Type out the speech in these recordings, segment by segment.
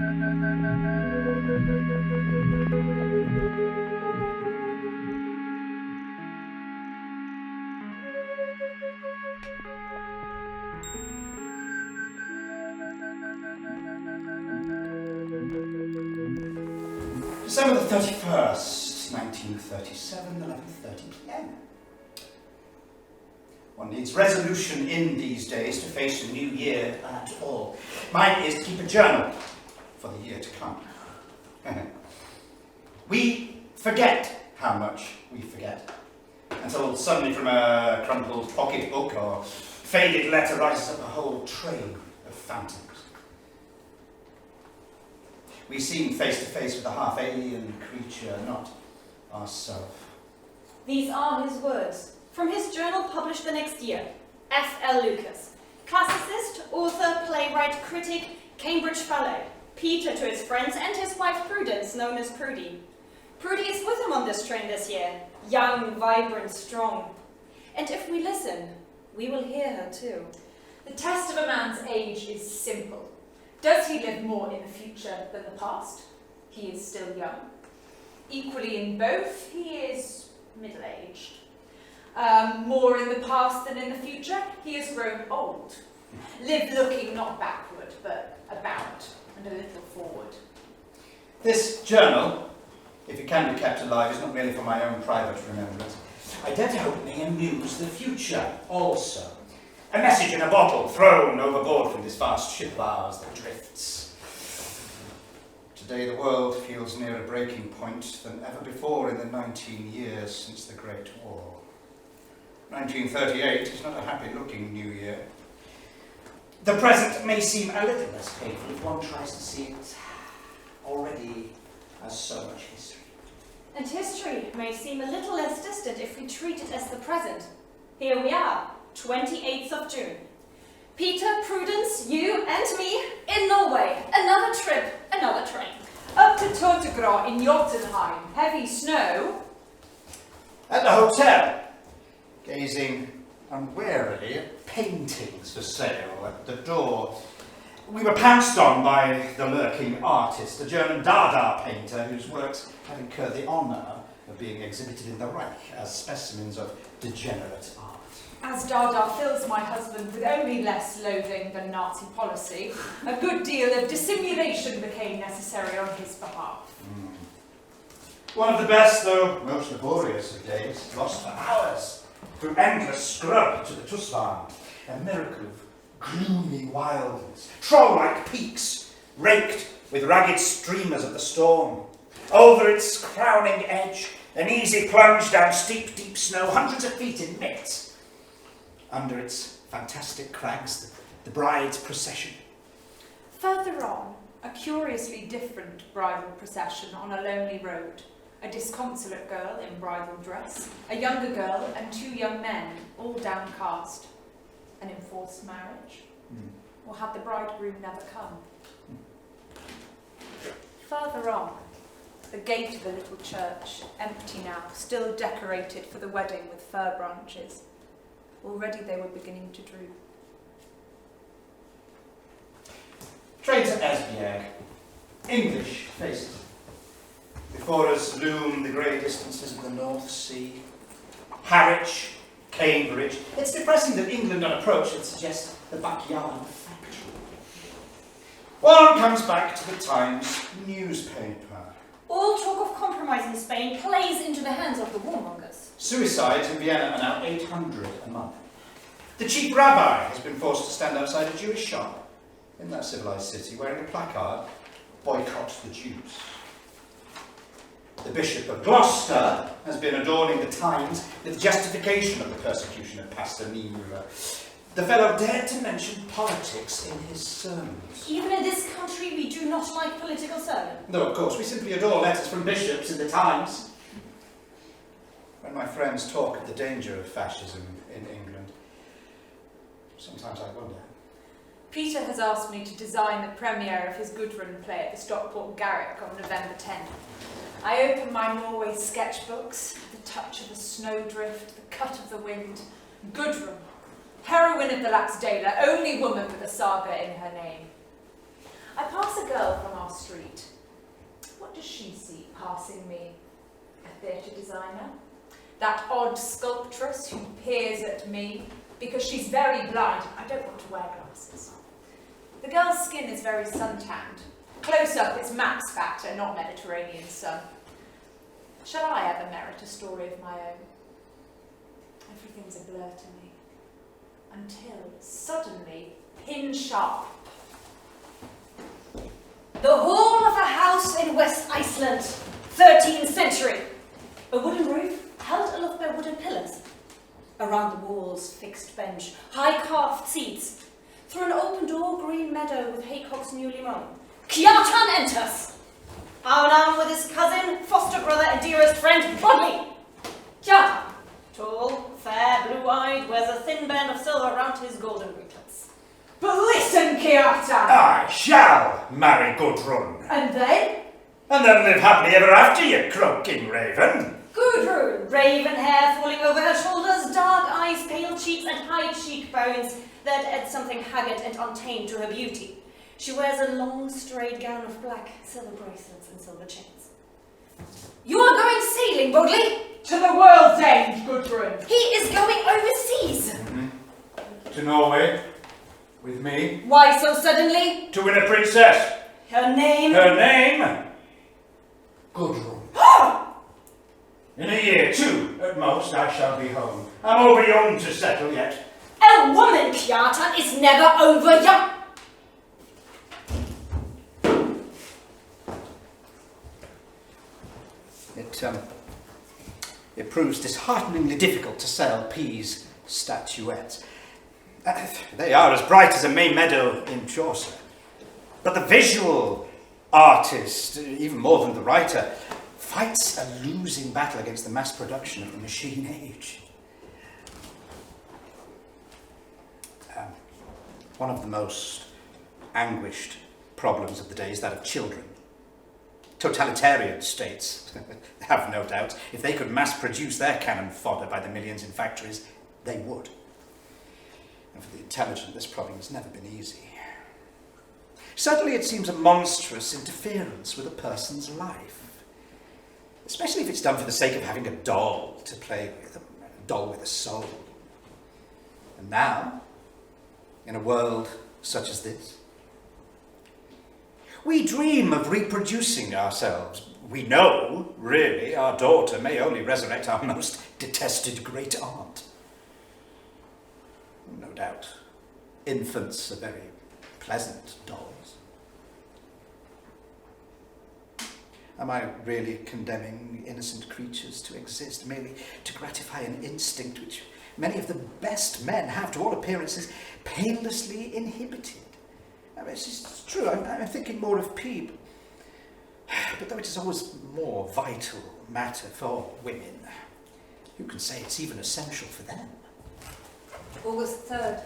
December the 31st, 1937, 11:30 p.m. One needs resolution in these days to face a new year at all. Mine is to keep a journal for the year to come. We forget how much we forget, until suddenly from a crumpled pocket book or faded letter rises up a whole train of phantoms. We seem face to face with a half-alien creature, not ourselves. These are his words, from his journal published the next year. F.L. Lucas, classicist, author, playwright, critic, Cambridge Fellow. Peter to his friends and his wife Prudence, known as Prudey. Prudey is with him on this train this year, young, vibrant, strong. And if we listen, we will hear her too. The test of a man's age is simple. Does he live more in the future than the past? He is still young. Equally in both, he is middle-aged. More in the past than in the future, he has grown old. Live looking not backward, but about and a little forward. This journal, if it can be kept alive, is not merely for my own private remembrance. I dare to hope it may amuse the future also. A message in a bottle thrown overboard from this vast ship of ours that drifts. Today the world feels nearer breaking point than ever before in the 19 years since the Great War. 1938 is not a happy-looking new year. The present may seem a little less painful if one tries to see it already as so much history. And history may seem a little less distant if we treat it as the present. Here we are, 28th of June. Peter, Prudence, you and me in Norway. Another trip, another train. Up to Tortegra in Jotunheim. Heavy snow. At the hotel, gazing unwarily at paintings for sale at the door, we were pounced on by the lurking artist, a German Dada painter whose works have incurred the honour of being exhibited in the Reich as specimens of degenerate art. As Dada fills my husband with only less loathing than Nazi policy, a good deal of dissimulation became necessary on his behalf. One of the best, though most laborious of days, lost for hours through endless scrub to the Tusvan, a miracle of gloomy wildness, troll-like peaks raked with ragged streamers of the storm. Over its crowning edge, an easy plunge down steep, deep snow, hundreds of feet in minutes. Under its fantastic crags, the bride's procession. Further on, a curiously different bridal procession on a lonely road. A disconsolate girl in bridal dress, a younger girl and two young men, all downcast. An enforced marriage? Or had the bridegroom never come? Further on, the gate of the little church, empty now, still decorated for the wedding with fir branches. Already they were beginning to droop. Train to Esbjerg. English faces. Before us loom the grey distances of the North Sea. Harwich, Cambridge. It's depressing that England on approach would suggest the backyard of a factory. One comes back to the Times newspaper. All talk of compromise in Spain plays into the hands of the warmongers. Suicides in Vienna are now 800 a month. The chief rabbi has been forced to stand outside a Jewish shop in that civilized city wearing a placard, "Boycott the Jews." The Bishop of Gloucester has been adorning the Times with justification of the persecution of Pastor Niemöller. The fellow dared to mention politics in his sermons. Even in this country, we do not like political sermons. No, of course, we simply adore letters from bishops in the Times. When my friends talk of the danger of fascism in England, sometimes I wonder. Peter has asked me to design the premiere of his GUDRUN play at the Stockport Garrick on November 10th. I open my Norway sketchbooks, the touch of a snowdrift, the cut of the wind. GUDRUN, heroine of the Laxdela, only woman with a saga in her name. I pass a girl from our street. What does she see passing me? A theatre designer? That odd sculptress who peers at me because she's very blind. I don't want to wear glasses. The girl's skin is very suntanned. Close up, it's Max factor, not Mediterranean sun. Shall I ever merit a story of my own? Everything's a blur to me. Until, suddenly, pin sharp. The hall of a house in West Iceland, 13th century. A wooden roof held aloft by wooden pillars. Around the walls, fixed bench, high carved seats. Through an open door, green meadow with haycocks newly mown. Kjartan enters. Arm in arm with his cousin, foster brother and dearest friend, Bodley. Kjartan, tall, fair, blue-eyed, wears a thin band of silver round his golden ringlets. But listen, Kjartan! I shall marry Gudrun. And then? And then live happily ever after, you croaking raven. Gudrun, raven hair falling over her shoulders, dark eyes, pale cheeks, and high cheekbones that add something haggard and untamed to her beauty. She wears a long, straight gown of black, silver bracelets and silver chains. You are going sailing, Bodley? To the world's end, Gudrun. He is going overseas. To Norway. With me. Why so suddenly? To win a princess. Her name? Her name? Gudrun. In a year, 2 at most, I shall be home. I'm over young to settle yet. A woman, Kjartan, is never over young. It proves dishearteningly difficult to sell Pease statuettes. They are as bright as a May meadow in Chaucer. But the visual artist, even more than the writer, fights a losing battle against the mass production of the machine age. One of the most anguished problems of the day is that of children. Totalitarian states have no doubt, if they could mass produce their cannon fodder by the millions in factories, they would. And for the intelligent, this problem has never been easy. Suddenly it seems a monstrous interference with a person's life, especially if it's done for the sake of having a doll to play with, a doll with a soul. And now, in a world such as this, we dream of reproducing ourselves. We know, really, our daughter may only resurrect our most detested great-aunt. No doubt, infants are very pleasant dolls. Am I really condemning innocent creatures to exist merely to gratify an instinct which many of the best men have, to all appearances, painlessly inhibited? I mean, it's true, I'm thinking more of P, but though it is always more vital matter for women, who can say it's even essential for them? August 3rd.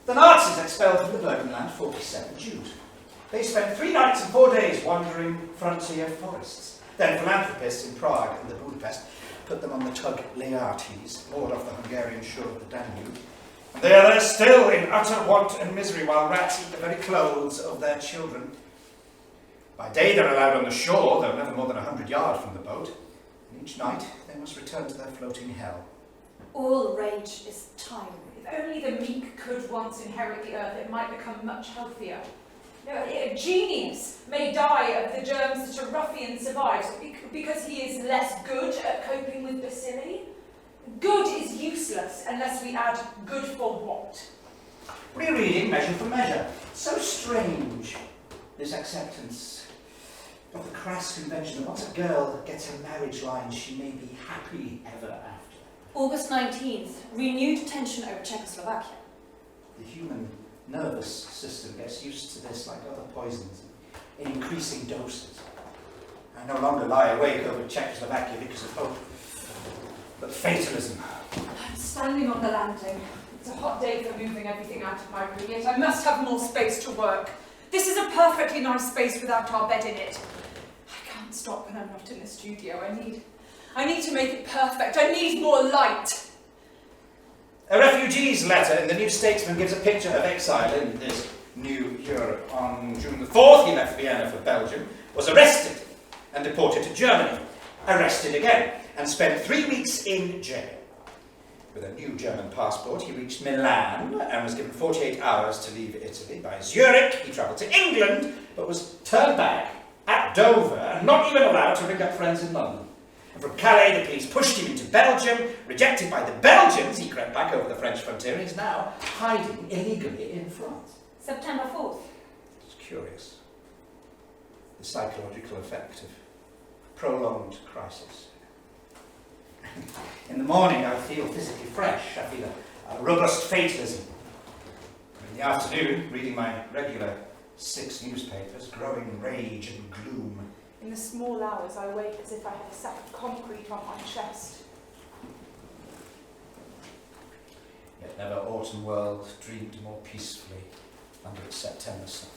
The Nazis expelled from the Burgenland 47 Jews. They spent 3 nights and 4 days wandering frontier forests. Then philanthropists in Prague and the Budapest put them on the tug Laertes, moored off the Hungarian shore of the Danube. And they are there still in utter want and misery, while rats eat the very clothes of their children. By day they're allowed on the shore, though never more than 100 yards from the boat. And each night they must return to their floating hell. All rage is time. If only the meek could once inherit the earth, it might become much healthier. A genius may die of the germs that a ruffian survives because he is less good at coping with bacilli. Good is useless unless we add good for what. Rereading Measure for Measure. So strange, this acceptance of the crass convention that once a girl gets a marriage line, she may be happy ever after. August 19th, renewed tension over Czechoslovakia. The human nervous system gets used to this like other poisons in increasing doses. I no longer lie awake over Czechoslovakia because of hope, but fatalism. I'm standing on the landing. It's a hot day for moving everything out of my room, yet I must have more space to work. This is a perfectly nice space without our bed in it. I can't stop when I'm not in the studio. I need to make it perfect. I need more light. A refugee's letter in the New Statesman gives a picture of exile in this New Europe. On June the 4th, he left Vienna for Belgium, was arrested and deported to Germany, arrested again, and spent 3 weeks in jail. With a new German passport, he reached Milan and was given 48 hours to leave Italy. By Zurich, he travelled to England, but was turned back at Dover and not even allowed to ring up friends in London. And from Calais, the police pushed him into Belgium. Rejected by the Belgians, he crept back over the French frontier and is now hiding illegally in France. September 4th. It's curious. The psychological effect of prolonged crisis. In the morning, I feel physically fresh. I feel a robust fatalism. In the afternoon, reading my regular 6 newspapers, growing rage and gloom. In the small hours, I wake as if I had a sack of concrete on my chest. Yet never autumn world dreamed more peacefully under its September sun.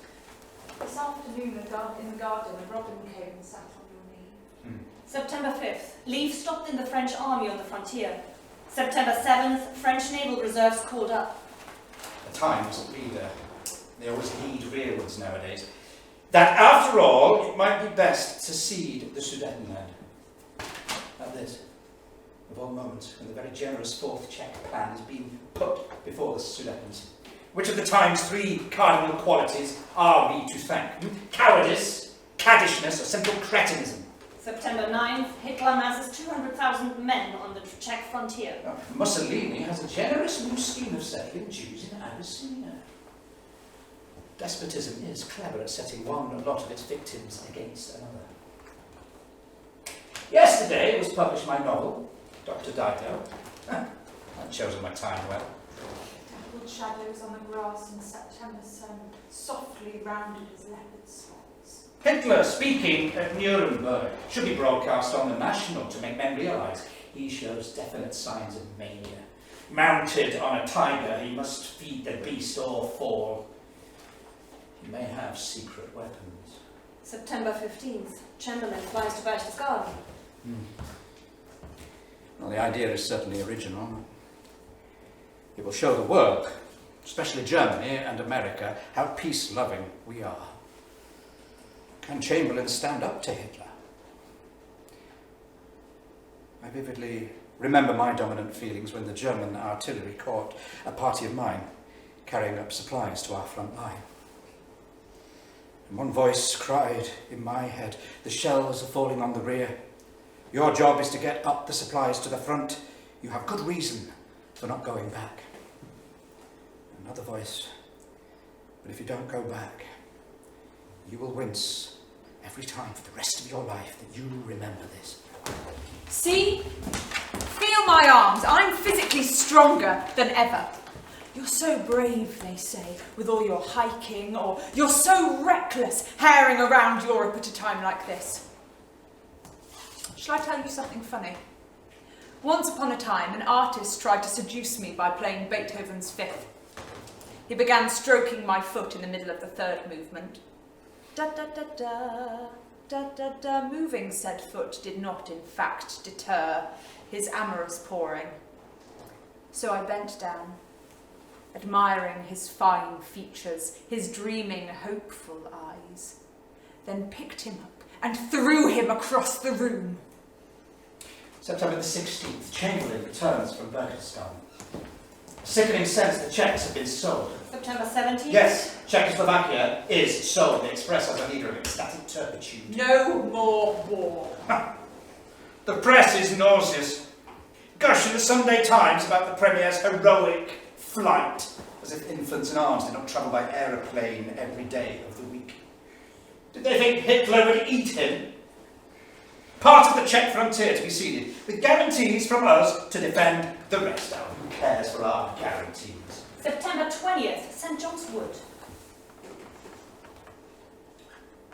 This afternoon, in the garden, a robin came and sat on your knee. September 5th. Leave stopped in the French army on the frontier. September 7th. French naval reserves called up. The Times reader, they always lead rearwards nowadays, that after all, it might be best to cede the Sudetenland. At this, of all moments, when the very generous 4th Czech plan has been put before the Sudetens. Which of the Times' 3 cardinal qualities are we to thank? Cowardice, caddishness, or simple cretinism? September 9th. Hitler masses 200,000 men on the Czech frontier. Now, Mussolini has a generous new scheme of settling Jews in Abyssinia. Despotism is clever at setting one lot of its victims against another. Yesterday was published my novel, Dr. Dido. I've chosen my time well. Dappled shadows on the grass in September sun softly rounded as leopard spots. Hitler speaking at Nuremberg should be broadcast on the National to make men realise he shows definite signs of mania. Mounted on a tiger, he must feed the beast or fall. He may have secret weapons. September 15th. Chamberlain flies to Berchtesgaden. Well, the idea is certainly original. It will show the world, especially Germany and America, how peace-loving we are. Can Chamberlain stand up to Hitler? I vividly remember my dominant feelings when the German artillery caught a party of mine carrying up supplies to our front line. And one voice cried in my head, "The shells are falling on the rear. Your job is to get up the supplies to the front. You have good reason for not going back." Another voice, "But if you don't go back, you will wince every time for the rest of your life that you remember this." See? Feel my arms. I'm physically stronger than ever. You're so brave, they say, with all your hiking, or you're so reckless, herring around Europe at a time like this. Shall I tell you something funny? Once upon a time, an artist tried to seduce me by playing Beethoven's Fifth. He began stroking my foot in the middle of the third movement. Da-da-da-da, da-da-da. Moving said foot did not, in fact, deter his amorous pawing. So I bent down, admiring his fine features, his dreaming, hopeful eyes, then picked him up and threw him across the room. September the 16th, Chamberlain returns from Berchtesgaden. A sickening sense the Czechs have been sold. September 17th. Yes, Czechoslovakia is sold. The Express has a leader of ecstatic turpitude. No more war. The press is nauseous. Gush in the Sunday Times about the Premier's heroic flight, as if infants in arms did not travel by aeroplane every day of the week. Did they think Hitler would eat him? Part of the Czech frontier to be ceded, with guarantees from us to defend the rest. Oh, who cares for our guarantees? September 20th. St. John's Wood.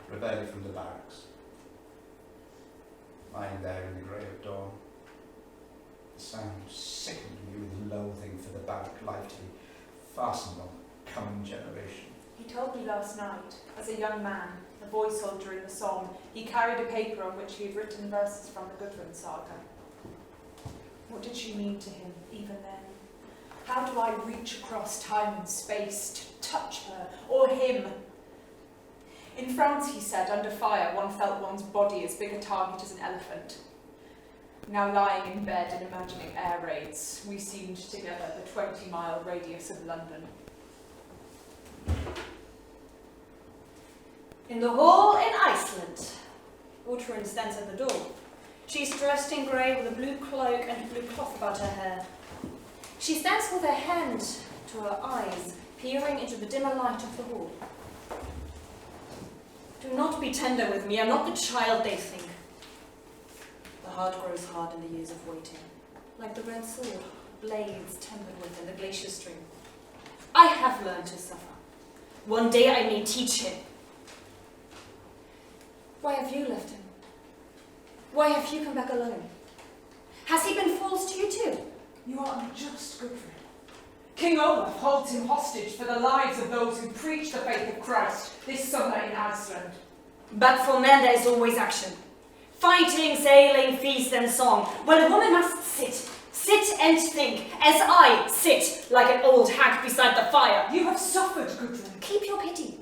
Rebellion from the barracks. Lying there in the grey of dawn. The sound sickened me with loathing for the barrack life to be fastened on the coming generation. He told me last night, as a young man, a boy soldier in the Somme, he carried a paper on which he had written verses from the GUDRUN saga. What did she mean to him, even then? How do I reach across time and space to touch her or him? In France, he said, under fire, one felt one's body as big a target as an elephant. Now lying in bed and imagining air raids, we seemed together the 20-mile radius of London. In the hall in Iceland. GUDRUN stands at the door. She's dressed in grey with a blue cloak and blue cloth about her hair. She stands with her hand to her eyes, peering into the dimmer light of the hall. Do not be tender with me, I'm not the child they think. The heart grows hard in the years of waiting, like the red sword, blades tempered with in the glacier stream. I have learned to suffer. One day I may teach him. Why have you left him? Why have you come back alone? Has he been false to you too? You are unjust, Gudrun. King Olaf holds him hostage for the lives of those who preach the faith of Christ this summer in Iceland. But for men there is always action. Fighting, sailing, feast and song. Well, a woman must sit and think, as I sit like an old hag beside the fire. You have suffered, Gudrun. Keep your pity.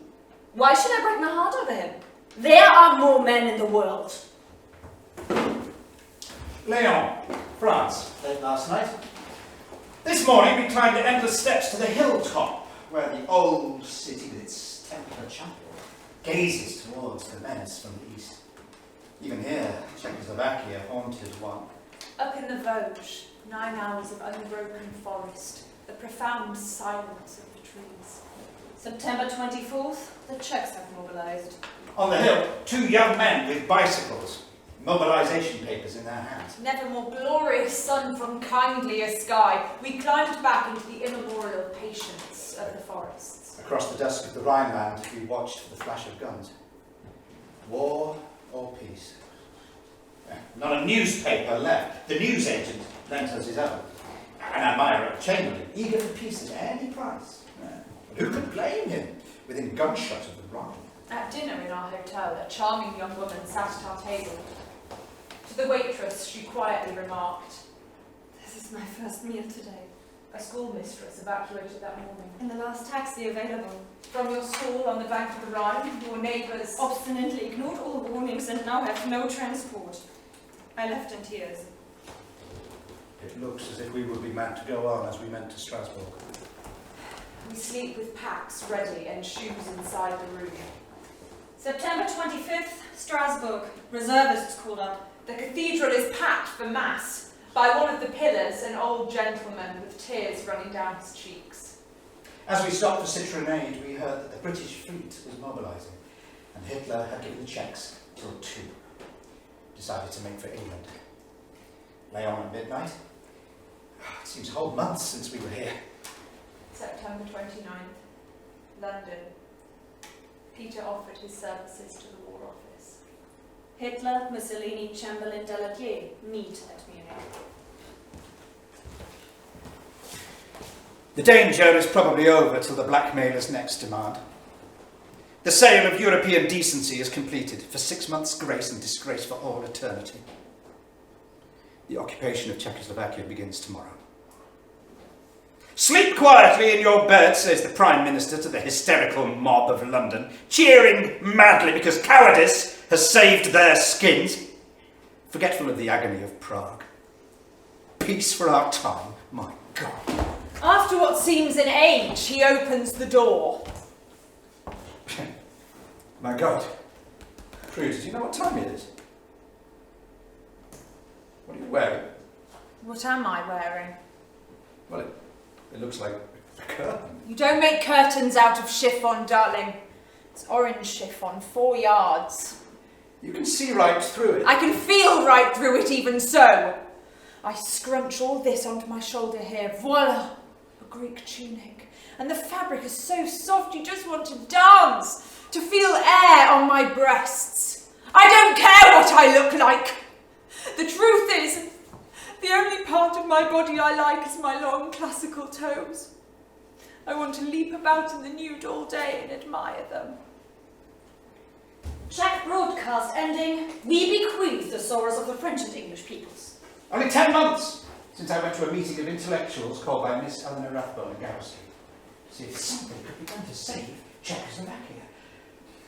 Why should I break my heart over him? There are more men in the world. Lyon, France, late last night. This morning we climbed the endless steps to the hilltop, where the old city with its Templar chapel gazes towards the menace from the east. Even here, Czechoslovakia haunted one. Up in the Vosges, 9 hours of unbroken forest, the profound silence of the trees. September 24th, the Czechs have mobilized. On the hill, 2 young men with bicycles, mobilization papers in their hands. Never more glorious sun from kindlier sky, we climbed back into the immemorial patience of the forests. Across the dusk of the Rhineland, we watched for the flash of guns. War or peace? Not a newspaper left. The newsagent lent us his own. An admirer of Chamberlain, eager for peace at any price. But who could blame him within gunshot of the Rhine? At dinner in our hotel, a charming young woman sat at our table. To the waitress, she quietly remarked, This is my first meal today. a schoolmistress evacuated that morning. In the last taxi available. From your school on the bank of the Rhine, your neighbours Obstinately ignored all warnings and now have no transport. I left in tears. It looks as if we would be meant to go on as we meant to Strasbourg. We sleep with packs ready and shoes inside the room. September 25th, Strasbourg. Reservists called up. The cathedral is packed for Mass. By one of the pillars, an old gentleman with tears running down his cheeks. As we stopped for citronade, we heard that the British fleet was mobilising, and Hitler had given the Czechs till 2. Decided to make for England. Lyon at midnight. It seems whole months since we were here. September 29th, London. Peter offered his services to the War Office. Hitler, Mussolini, Chamberlain, Daladier meet at Munich. The danger is probably over till the blackmailer's next demand. The sale of European decency is completed for 6 months' grace and disgrace for all eternity. The occupation of Czechoslovakia begins tomorrow. Sleep quietly in your bed, says the Prime Minister to the hysterical mob of London, cheering madly because cowardice has saved their skins, forgetful of the agony of Prague. Peace for our time, my God. After what seems an age, he opens the door. My God. Prudence, do you know what time it is? What are you wearing? What am I wearing? Well, it looks like a curtain. You don't make curtains out of chiffon, darling. It's orange chiffon, 4 yards. You can see right through it. I can feel right through it even so. I scrunch all this onto my shoulder here. Voila! A Greek tunic. And the fabric is so soft you just want to dance, to feel air on my breasts. I don't care what I look like. The truth is, the only part of my body I like is my long classical toes. I want to leap about in the nude all day and admire them. Czech broadcast ending, we bequeath the sorrows of the French and English peoples. Only 10 months since I went to a meeting of intellectuals called by Miss Eleanor Rathbone and Garrick, to see if something could be done to save Czechoslovakia.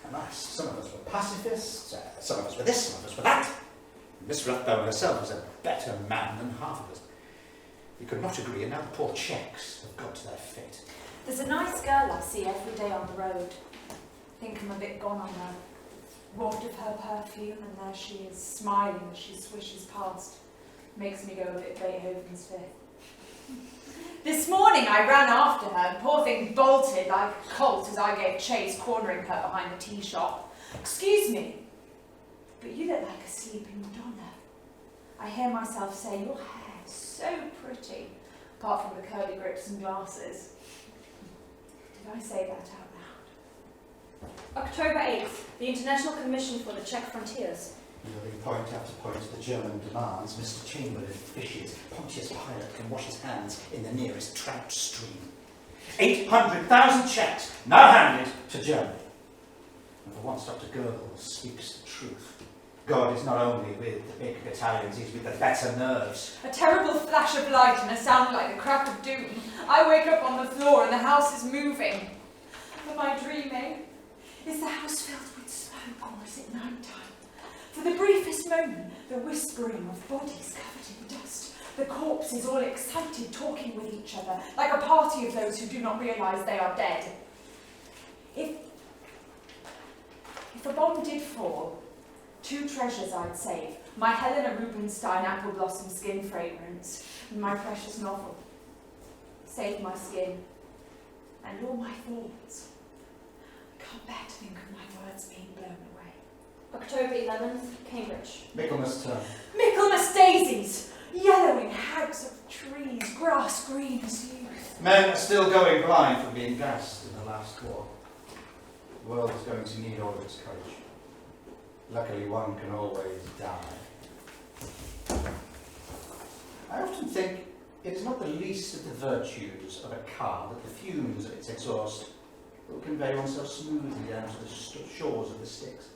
Alas, some of us were pacifists, some of us were this, some of us were that. Miss Rathbone herself was a better man than half of us. We could not agree, and now the poor Czechs have got to their fate. There's a nice girl I see every day on the road. I think I'm a bit gone on her. Waft of her perfume, and there she is, smiling as she swishes past. Makes me go a bit Beethoven's Fifth. This morning I ran after her, and poor thing bolted like a colt as I gave chase, cornering her behind the tea shop. Excuse me, but you look like a sleeping Madonna. I hear myself say, your hair is so pretty, apart from the curly grips and glasses. Did I say that out loud? October 8th, the International Commission for the Czech Frontiers. Moving point after point, the German demands Mr. Chamberlain fishes. Pontius Pilate can wash his hands in the nearest trout stream. 800,000 Czechs now handed to Germany. And for once, Dr. Goebbels speaks the truth. God is not only with the big battalions, he's with the better nerves. A terrible flash of light and a sound like the crack of doom. I wake up on the floor and the house is moving. Am I dreaming? Is the house filled with smoke, or is it night time? For the briefest moment, the whispering of bodies covered in dust, the corpses all excited, talking with each other, like a party of those who do not realise they are dead. If a bomb did fall, 2 treasures I'd save: my Helena Rubinstein apple blossom skin fragrance, and my precious novel. Save my skin, and all my thoughts. I can't bear to think of my words being blown away. October 11th, Cambridge. Michaelmas term. Michaelmas daisies! Yellowing hags of trees, grass green as youth. Men are still going blind from being gassed in the last war. The world is going to need all of its courage. Luckily, one can always die. I often think it is not the least of the virtues of a car that the fumes of its exhaust will convey one so smoothly down to the shores of the Styx.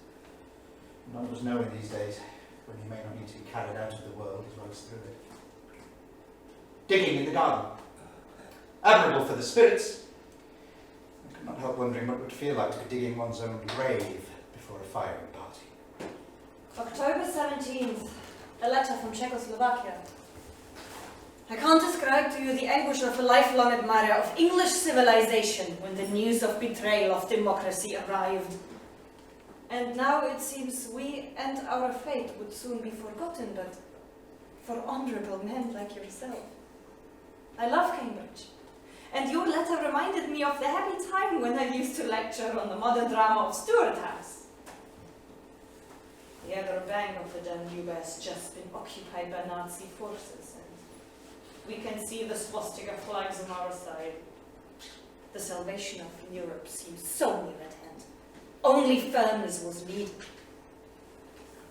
None of us know in these days when you may not need to be carried out of the world as well as through it. Digging in the garden. Admirable for the spirits. I could not help wondering what it would feel like to be digging one's own grave before a firing party. October 17th, a letter from Czechoslovakia. I can't describe to you the anguish of a lifelong admirer of English civilization when the news of betrayal of democracy arrived. And now it seems we and our fate would soon be forgotten, but for honourable men like yourself. I love Cambridge, and your letter reminded me of the happy time when I used to lecture on the modern drama of Stuart House. The other bank of the Danube has just been occupied by Nazi forces, and we can see the swastika flags on our side. The salvation of Europe seems so near at hand. Only firmness was needed.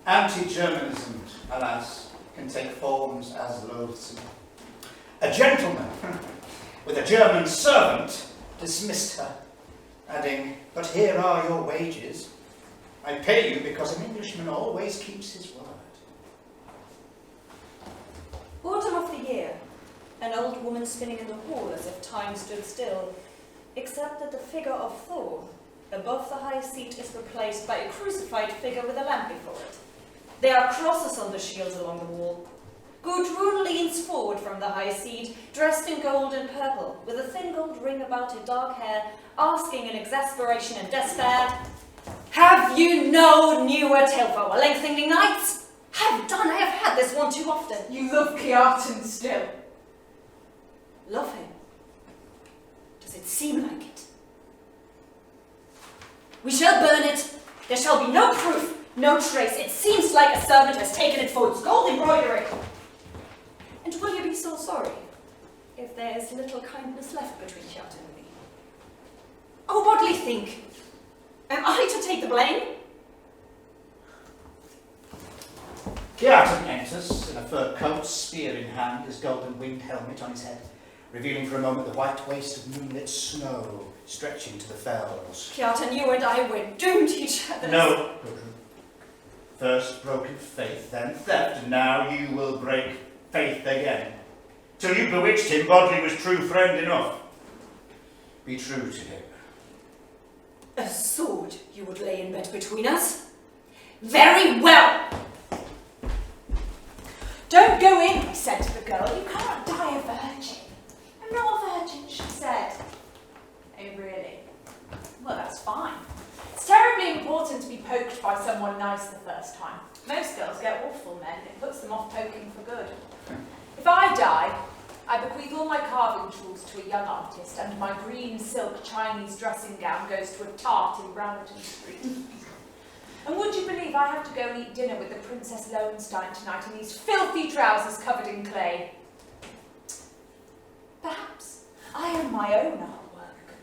Anti-Germanism, alas, can take forms as loathsome. A gentleman with a German servant dismissed her, adding, "But here are your wages. I pay you because an Englishman always keeps his word." Autumn of the year. An old woman spinning in the hall as if time stood still, except that the figure of Thor above the high seat is replaced by a crucified figure with a lamp before it. There are crosses on the shields along the wall. GUDRUN leans forward from the high seat, dressed in gold and purple, with a thin gold ring about her dark hair, asking in exasperation and despair, "Have you no newer tale for our lengthening nights? Have done, I have had this one too often." You love Kiartan still. Love him? Does it seem like it? We shall burn it. There shall be no proof, no trace. It seems like a servant has taken it for its gold embroidery. And will you be so sorry if there is little kindness left between Kiartan and me? Oh, bodily think, am I to take the blame? Kiartan enters in a fur coat, spear in hand, his golden winged helmet on his head, revealing for a moment the white waste of moonlit snow stretching to the fells. Kiartan, you and I were doomed to each other. No, GUDRUN. First broken faith, then theft, and now you will break faith again. Till you bewitched him, Bodley was true friend enough. Be true to him. A sword you would lay in bed between us? Very well! Don't go in, I said to the girl. You can't die a virgin. I'm not a virgin, she said. Oh, really? Well, that's fine. It's terribly important to be poked by someone nice the first time. Most girls get awful men. It puts them off poking for good. If I die, I bequeath all my carving tools to a young artist, and my green silk Chinese dressing gown goes to a tart in Brownton Street. And would you believe I have to go and eat dinner with the Princess Lowenstein tonight in these filthy trousers covered in clay? Perhaps I am my own artwork.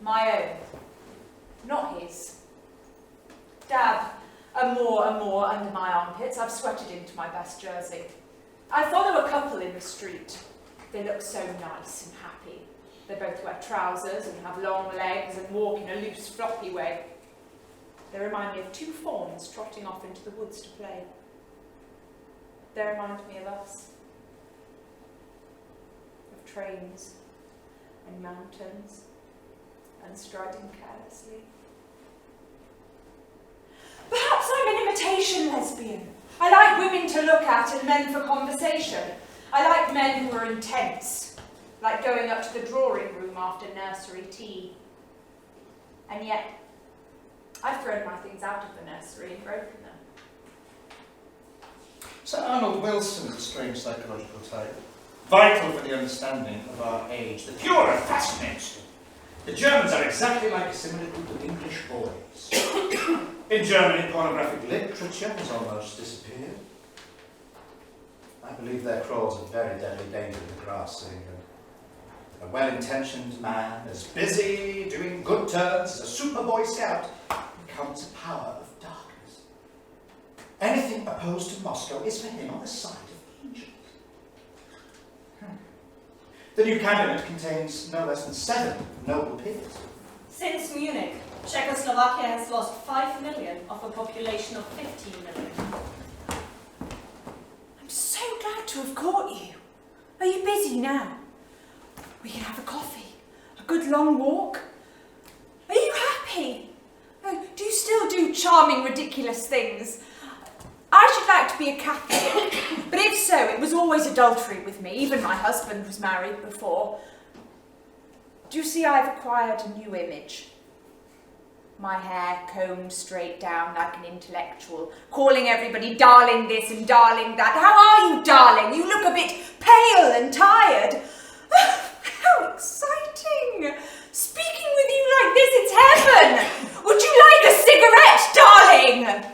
My own, not his. Dab a more under my armpits. I've sweated into my best jersey. I follow a couple in the street. They look so nice and happy. They both wear trousers and have long legs and walk in a loose, floppy way. They remind me of two fawns trotting off into the woods to play. They remind me of us. Of trains and mountains and striding carelessly. Perhaps I'm an imitation lesbian. I like women to look at and men for conversation. I like men who are intense, like going up to the drawing room after nursery tea. And yet, I've thrown my things out of the nursery and broken them. Sir Arnold Wilson is a strange psychological type, vital for the understanding of our age. The pure and fascinating. The Germans are exactly like a similar group of English boys. In Germany, pornographic literature has almost disappeared. I believe their crawls a very deadly danger in the grass, saying a well-intentioned man, as busy doing good turns as a super boy scout, becomes a power of darkness. Anything opposed to Moscow is for him on the side of angels. The new cabinet contains no less than 7 noble peers. Since Munich, Czechoslovakia has lost 5 million of a population of 15 million. I'm so glad to have caught you. Are you busy now? We can have a coffee, a good long walk. Are you happy? Oh, do you still do charming, ridiculous things? I should like to be a Catholic, but if so, it was always adultery with me. Even my husband was married before. Do you see I've acquired a new image? My hair combed straight down like an intellectual, calling everybody darling this and darling that. How are you, darling? You look a bit pale and tired. How exciting! Speaking with you like this, it's heaven! Would you like a cigarette, darling?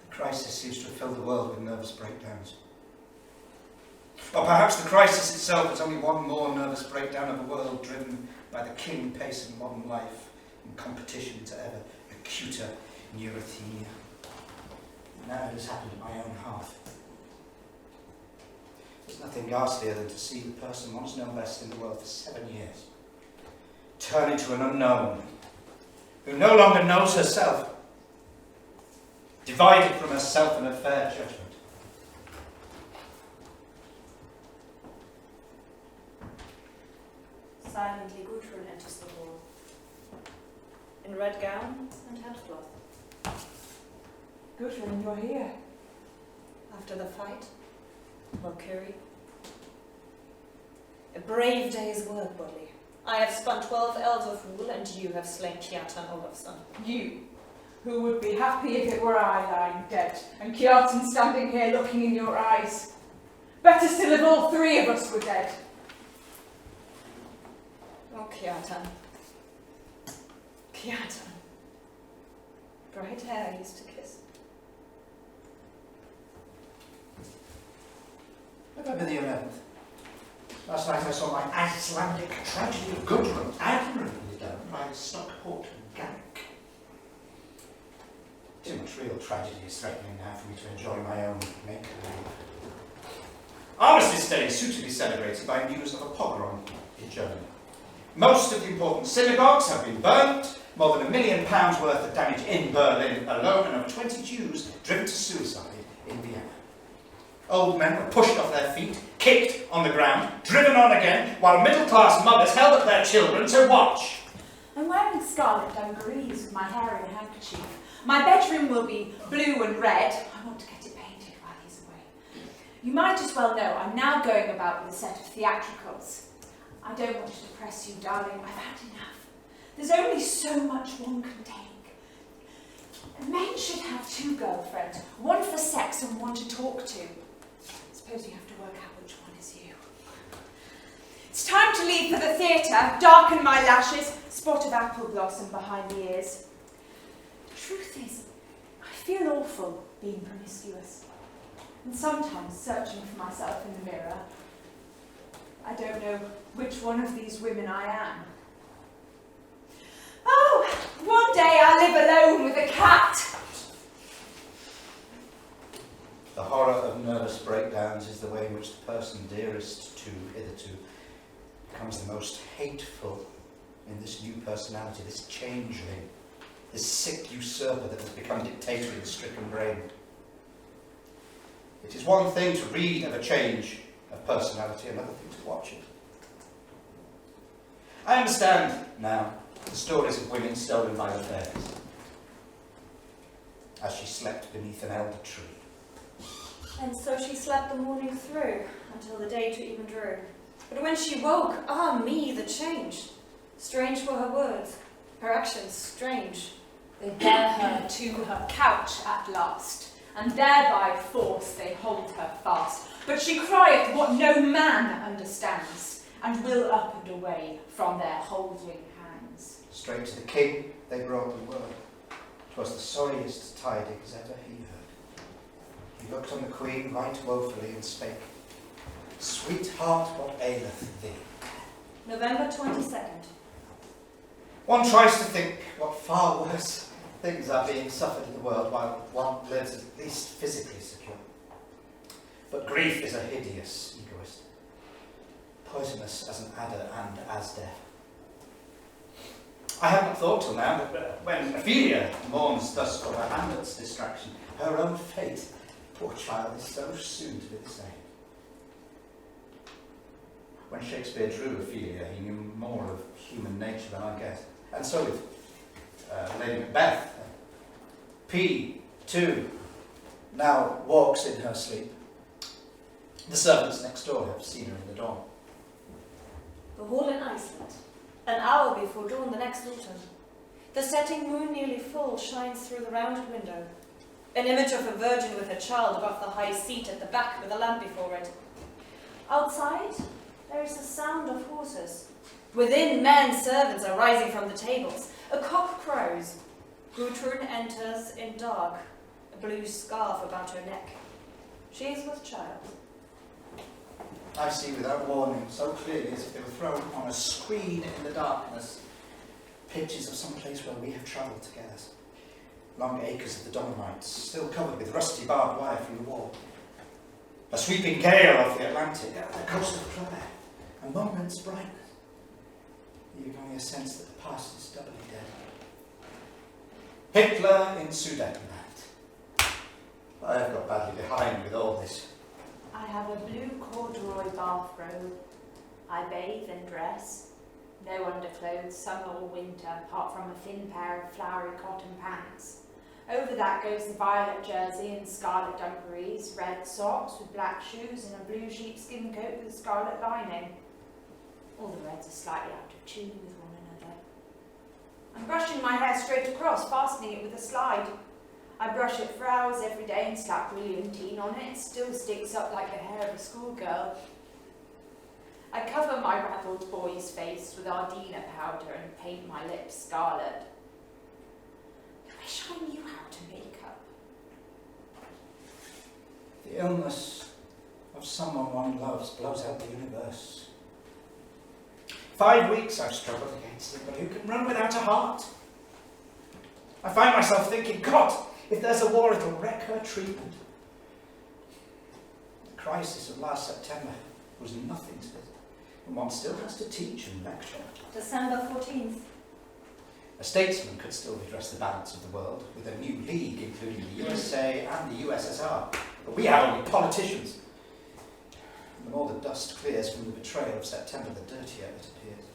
The crisis seems to have filled the world with nervous breakdowns. Or perhaps the crisis itself is only one more nervous breakdown of a world driven by the killing pace of modern life in competition to ever acuter neurasthenia. Now it has happened at my own hearth. There's nothing ghastlier than to see the person one has known best in the world for 7 years turn into an unknown who no longer knows herself, divided from herself and her fair judgment. Silently GUDRUN enters the hall, in red gown and headcloth. GUDRUN, you're here. After the fight, Montgomery. A brave day's work, Bodley. I have spun 12 ells of wool, and you have slain Kjartan Olafsson. You, who would be happy if it were I lying dead, and Kjartan standing here looking in your eyes. Better still if all 3 of us were dead. Oh, Kjartan. Kjartan. Bright hair I used to kiss. November the 11th. Last night I saw my Icelandic tragedy of GUDRUN admirably done by Stockport and Garrick. Too much real tragedy is threatening now for me to enjoy my own make-believe. Armistice Day is suitably celebrated by news of a pogrom in Germany. Most of the important synagogues have been burnt, more than £1 million worth of damage in Berlin alone, and over 20 Jews driven to suicide in Vienna. Old men were pushed off their feet, kicked on the ground, driven on again, while middle-class mothers held up their children to watch. I'm wearing scarlet dungarees with my hair in a handkerchief. My bedroom will be blue and red. I want to get it painted while he's away. You might as well know I'm now going about with a set of theatricals. I don't want to depress you, darling. I've had enough. There's only so much one can take. Men should have 2 girlfriends, one for sex and one to talk to. I suppose you have to work out which one is you. It's time to leave for the theatre, darken my lashes, spot of apple blossom behind the ears. The truth is, I feel awful being promiscuous, and sometimes searching for myself in the mirror. I don't know which one of these women I am. Oh, one day I'll live alone with a cat. The horror of nervous breakdowns is the way in which the person dearest to hitherto becomes the most hateful in this new personality, this changeling, this sick usurper that has become dictator in the stricken brain. It is one thing to read of a change of personality, another thing to watch it. I understand now the stories of women stolen by the fairies, as she slept beneath an elder tree. And so she slept the morning through, until the day to even drew. But when she woke, ah me, the change! Strange were her words, her actions strange. They bear her to her couch at last, and thereby force they hold her fast. But she crieth what no man understands, and will up and away from their holding hands. Straight to the king they brought the word. 'Twas the sorriest tidings ever he heard. He looked on the queen right woefully and spake, Sweetheart, what aileth thee? November 22nd. One tries to think what far worse things are being suffered in the world while one lives at least physically secure. But grief is a hideous egoist, poisonous as an adder and as death. I have not thought till now that when Ophelia mourns thus for her Hamlet's distraction, her own fate, poor child, is so soon to be the same. When Shakespeare drew Ophelia, he knew more of human nature than I guessed. And so did Lady Macbeth. P, too, now walks in her sleep. The servants next door have seen her in the dawn. The hall in Iceland, an hour before dawn the next autumn. The setting moon nearly full shines through the rounded window. An image of a virgin with her child above the high seat at the back with a lamp before it. Outside, there is a sound of horses. Within, men servants are rising from the tables. A cock crows. GUDRUN enters in dark, a blue scarf about her neck. She is with child. I see without warning, so clearly as if they were thrown on a screen in the darkness, pictures of some place where we have travelled together. Long acres of the Dolomites, still covered with rusty barbed wire from the war. A sweeping gale off the Atlantic, the coast of Clare, a moment's brightness. Leaving only a sense that the past is doubly dead. Hitler in Sudetenland. I have got badly behind with all this. I have a blue corduroy bathrobe. I bathe and dress. No underclothes, summer or winter, apart from a thin pair of flowery cotton pants. Over that goes the violet jersey and scarlet dungarees, red socks with black shoes, and a blue sheepskin coat with a scarlet lining. All the reds are slightly out of tune with one another. I'm brushing my hair straight across, fastening it with a slide. I brush it for hours every day and slap brilliantine on it. It still sticks up like the hair of a schoolgirl. I cover my raddled boy's face with Ardena powder and paint my lips scarlet. I wish I knew how to make up. The illness of someone one loves blows out the universe. 5 weeks I've struggled against it, but who can run without a heart? I find myself thinking, God, if there's a war, it'll wreck her treatment. The crisis of last September was nothing to it, and one still has to teach and lecture. December 14th. A statesman could still redress the balance of the world with a new league, including the USA and the USSR. But we have only politicians. And the more the dust clears from the betrayal of September, the dirtier it appears.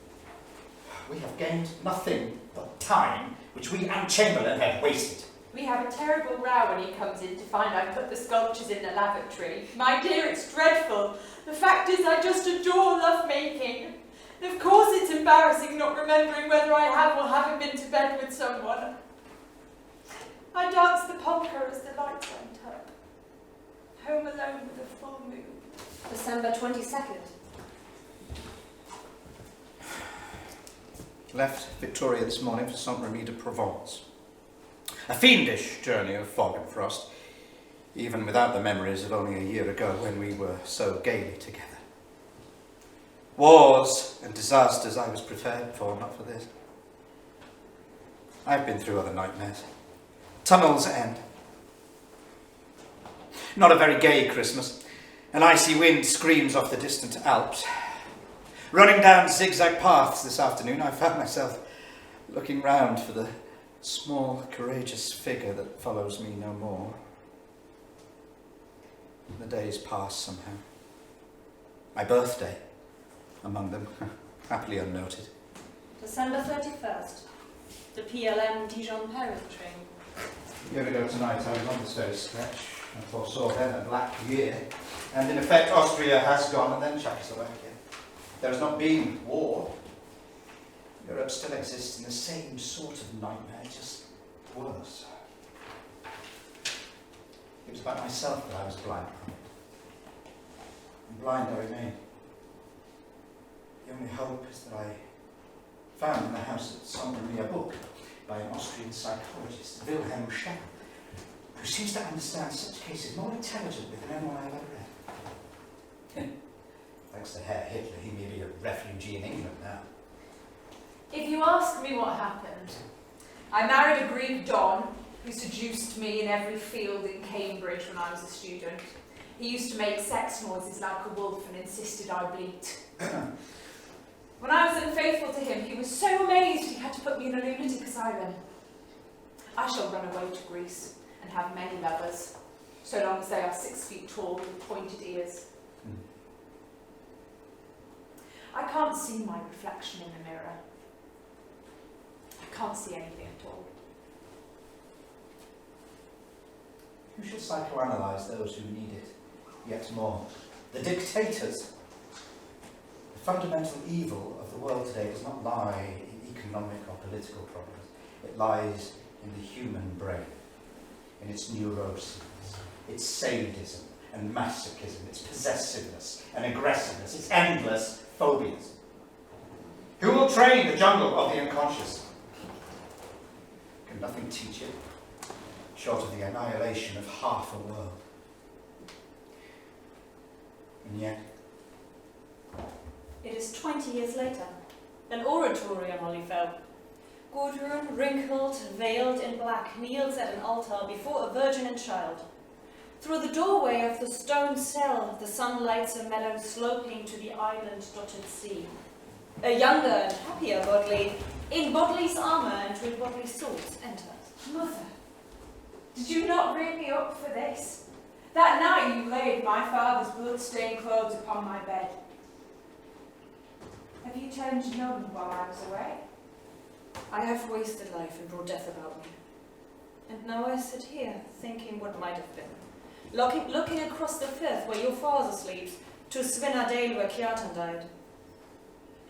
We have gained nothing but time, which we and Chamberlain have wasted. We have a terrible row when he comes in to find I put the sculptures in the lavatory. My dear, it's dreadful. The fact is I just adore love-making. And of course it's embarrassing not remembering whether I have or haven't been to bed with someone. I danced the polka as the lights went up. Home alone with a full moon. December 22nd. Left Victoria this morning for Saint-Remy de Provence. A fiendish journey of fog and frost, even without the memories of only a year ago when we were so gaily together. Wars and disasters I was prepared for, not for this. I've been through other nightmares. Tunnel's End. Not a very gay Christmas. An icy wind screams off the distant Alps. Running down zigzag paths this afternoon, I found myself looking round for the small, courageous figure that follows me no more. The days pass somehow. My birthday, among them, happily unnoted. December 31st. The PLM Dijon-Paris train. A year ago tonight, I was on this very stretch and foresaw then a black year. And in effect, Austria has gone and then Czechoslovakia. There has not been war. Europe still exists in the same sort of nightmare, just worse. It was about myself that I was blind from. And blind I remain. The only hope is that I found in the house at Saint-Remy a book by an Austrian psychologist, Wilhelm Scheller, who seems to understand such cases more intelligently than anyone I've ever read. Thanks to Herr Hitler, he may be a refugee in England now. If you ask me what happened, I married a Greek Don who seduced me in every field in Cambridge when I was a student. He used to make sex noises like a wolf and insisted I bleat. When I was unfaithful to him, he was so amazed he had to put me in a lunatic asylum. I shall run away to Greece and have many lovers, so long as they are 6 feet tall with pointed ears. I can't see my reflection in the mirror. I can't see anything at all. Who should psychoanalyze those who need it yet more? The dictators. The fundamental evil of the world today does not lie in economic or political problems. It lies in the human brain, in its neuroses, its sadism and masochism, its possessiveness and aggressiveness, its endless phobias. Who will train the jungle of the unconscious? Can nothing teach it, short of the annihilation of half a world? And yet, It is 20 years later. An oratory on Holyfell. Gudrun, wrinkled, veiled in black, kneels at an altar before a virgin and child. Through the doorway of the stone cell, the sun lights a meadow sloping to the island-dotted sea. A younger and happier Bodley, in Bodley's armour and with Bodley's swords, enters. Mother, did you not bring me up for this? That night you laid my father's blood-stained clothes upon my bed. Have you turned young while I was away? I have wasted life and brought death about me. And now I sit here, thinking what might have been. Looking across the firth where your father sleeps, to Svinadale where Kjartan died.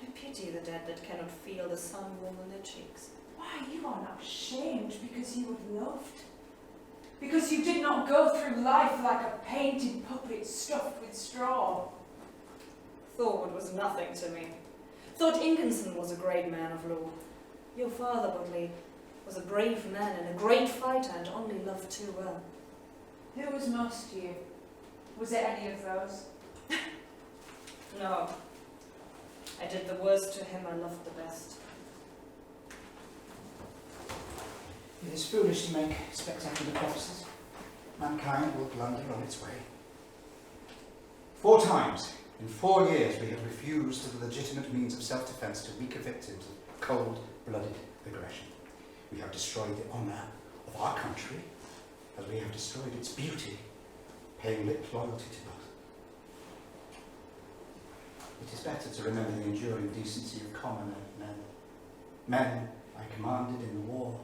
I pity the dead that cannot feel the sun warm on their cheeks. Why, you are not shamed because you have loved. Because you did not go through life like a painted puppet stuffed with straw. Thorwood was nothing to me. Thought Wilkinson was a great man of law. Your father, Bodley, was a brave man and a great fighter and only loved too well. Who was most to you? Was it any of those? No. I did the worst to him I loved the best. it is foolish to make spectacular prophecies. Mankind will blunder on its way. 4 times in 4 years we have refused the legitimate means of self-defence to weaker victims of cold-blooded aggression. We have destroyed the honour of our country as we have destroyed its beauty, paying lip loyalty to both. It is better to remember the enduring decency of common men. Men I commanded in the war.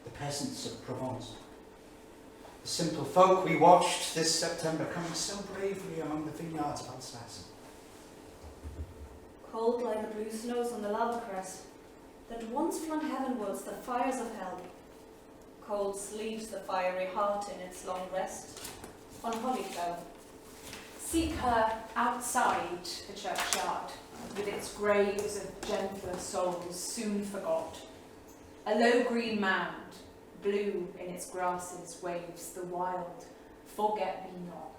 The peasants of Provence. The simple folk we watched this September coming so bravely among the vineyards of Alsace. Cold lie the blue snows on the lava crest, that once flung heavenwards the fires of hell. Cold sleeps the fiery heart in its long rest on Hollyfell. Seek her outside the churchyard, with its graves of gentler souls soon forgot. A low green mound, blue in its grasses, waves the wild forget-me-not.